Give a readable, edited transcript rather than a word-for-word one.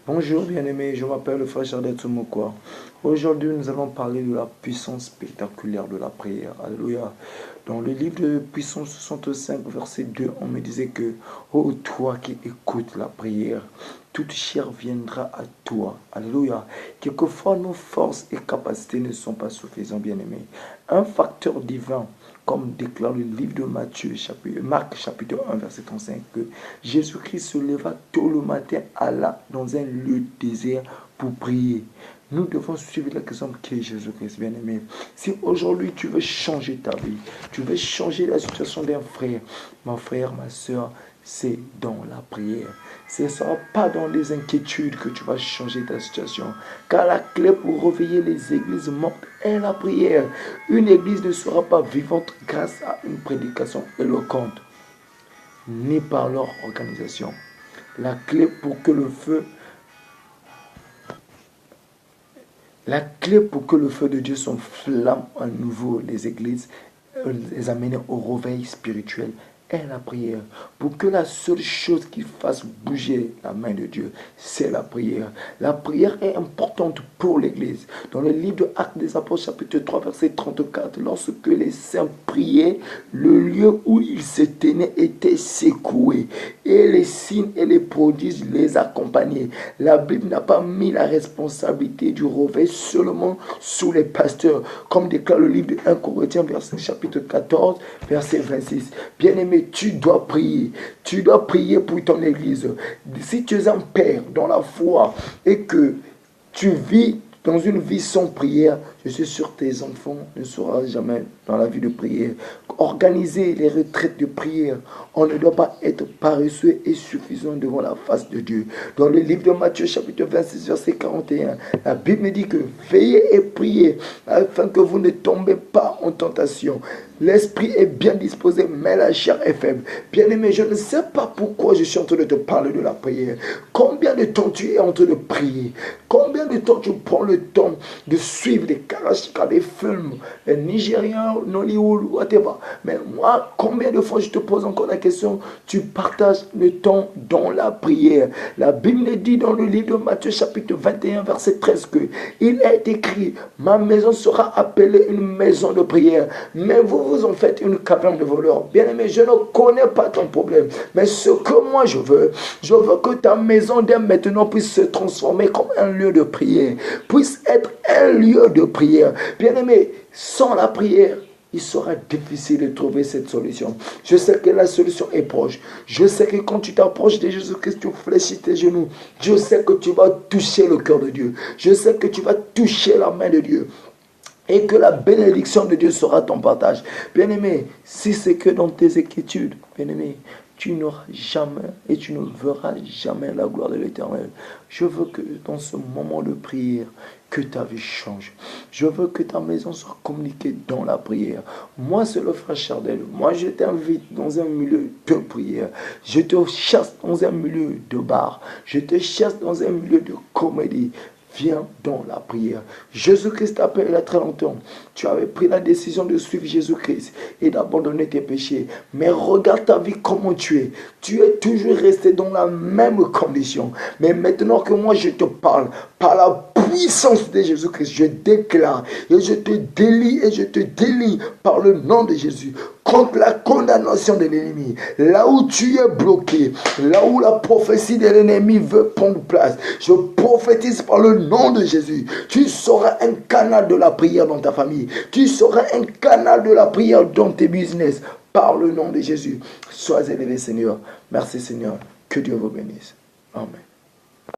Bonjour bien-aimés, je m'appelle le frère Chardet Tsumukwa. Aujourd'hui, nous allons parler de la puissance spectaculaire de la prière. Alléluia. Dans le livre de Puissance 65, verset 2, on me disait que « Oh, toi qui écoutes la prière, toute chair viendra à toi. » Alléluia. Quelquefois, nos forces et capacités ne sont pas suffisantes, bien-aimés. Un facteur divin, comme déclare le livre de Marc chapitre 1, verset 35, que Jésus-Christ se leva tôt le matin, alla dans un lieu désert pour prier. Nous devons suivre l'exemple qui est Jésus-Christ, bien-aimé. Si aujourd'hui tu veux changer ta vie, tu veux changer la situation d'un frère, mon frère, ma soeur, c'est dans la prière. Ce ne sera pas dans les inquiétudes que tu vas changer ta situation. Car la clé pour réveiller les églises mortes est la prière. Une église ne sera pas vivante grâce à une prédication éloquente, ni par leur organisation. La clé pour que le feu de Dieu s'enflamme à nouveau les églises, les amener au réveil spirituel, est la prière. Pour que la seule chose qui fasse bouger la main de Dieu, c'est la prière. La prière est importante pour l'Église. Dans le livre de Actes des Apôtres, chapitre 3, verset 34, lorsque les saints priaient, le lieu où ils se tenaient était secoué, et les signes et les prodiges les accompagnaient. La Bible n'a pas mis la responsabilité du réveil seulement sous les pasteurs, comme déclare le livre de 1 Corinthiens, chapitre 14, verset 26. Bien-aimé, tu dois prier. Tu dois prier pour ton église. Si tu es un père dans la foi et que tu vis dans une vie sans prière, je suis sûr que tes enfants ne seront jamais dans la vie de prière. Organiser les retraites de prière. On ne doit pas être paresseux et suffisant devant la face de Dieu. Dans le livre de Matthieu, chapitre 26, verset 41, la Bible me dit que veillez et priez afin que vous ne tombez pas en tentation. L'esprit est bien disposé, mais la chair est faible. Bien-aimé, je ne sais pas pourquoi je suis en train de te parler de la prière. Combien de temps tu es en train de prier? Combien de temps tu prends le temps de suivre les Karachika, les films, les Nigériens, Nollywood, whatever. Mais moi, combien de fois je te pose encore la question, tu partages le temps dans la prière. La Bible dit dans le livre de Matthieu chapitre 21, verset 13 que il est écrit, ma maison sera appelée une maison de prière. Mais vous en faites une caverne de voleurs. Bien-aimé, je ne connais pas ton problème. Mais ce que moi je veux que ta maison dès maintenant puisse se transformer comme un lieu de prière. Puisse être un lieu de prière. Bien-aimé, sans la prière, il sera difficile de trouver cette solution. Je sais que la solution est proche. Je sais que quand tu t'approches de Jésus-Christ, tu fléchis tes genoux. Je sais que tu vas toucher le cœur de Dieu. Je sais que tu vas toucher la main de Dieu. Et que la bénédiction de Dieu sera ton partage. Bien-aimé, si c'est que dans tes inquiétudes, bien-aimé, tu n'auras jamais et tu ne verras jamais la gloire de l'Éternel. Je veux que dans ce moment de prière, que ta vie change. Je veux que ta maison soit communiquée dans la prière. Moi, c'est le frère Chardel. Moi, je t'invite dans un milieu de prière. Je te chasse dans un milieu de bar. Je te chasse dans un milieu de comédie. Viens dans la prière. Jésus-Christ t'appelle il y a très longtemps. Tu avais pris la décision de suivre Jésus-Christ et d'abandonner tes péchés. Mais regarde ta vie comment tu es. Tu es toujours resté dans la même condition. Mais maintenant que moi je te parle, par la puissance de Jésus-Christ, je déclare et je te délie et je te délie par le nom de Jésus contre la condamnation de l'ennemi. Là où tu es bloqué, là où la prophétie de l'ennemi veut prendre place, je prophétise par le nom de Jésus. Tu seras un canal de la prière dans ta famille. Tu seras un canal de la prière dans tes business. Par le nom de Jésus. Sois élevé, Seigneur. Merci, Seigneur. Que Dieu vous bénisse. Amen.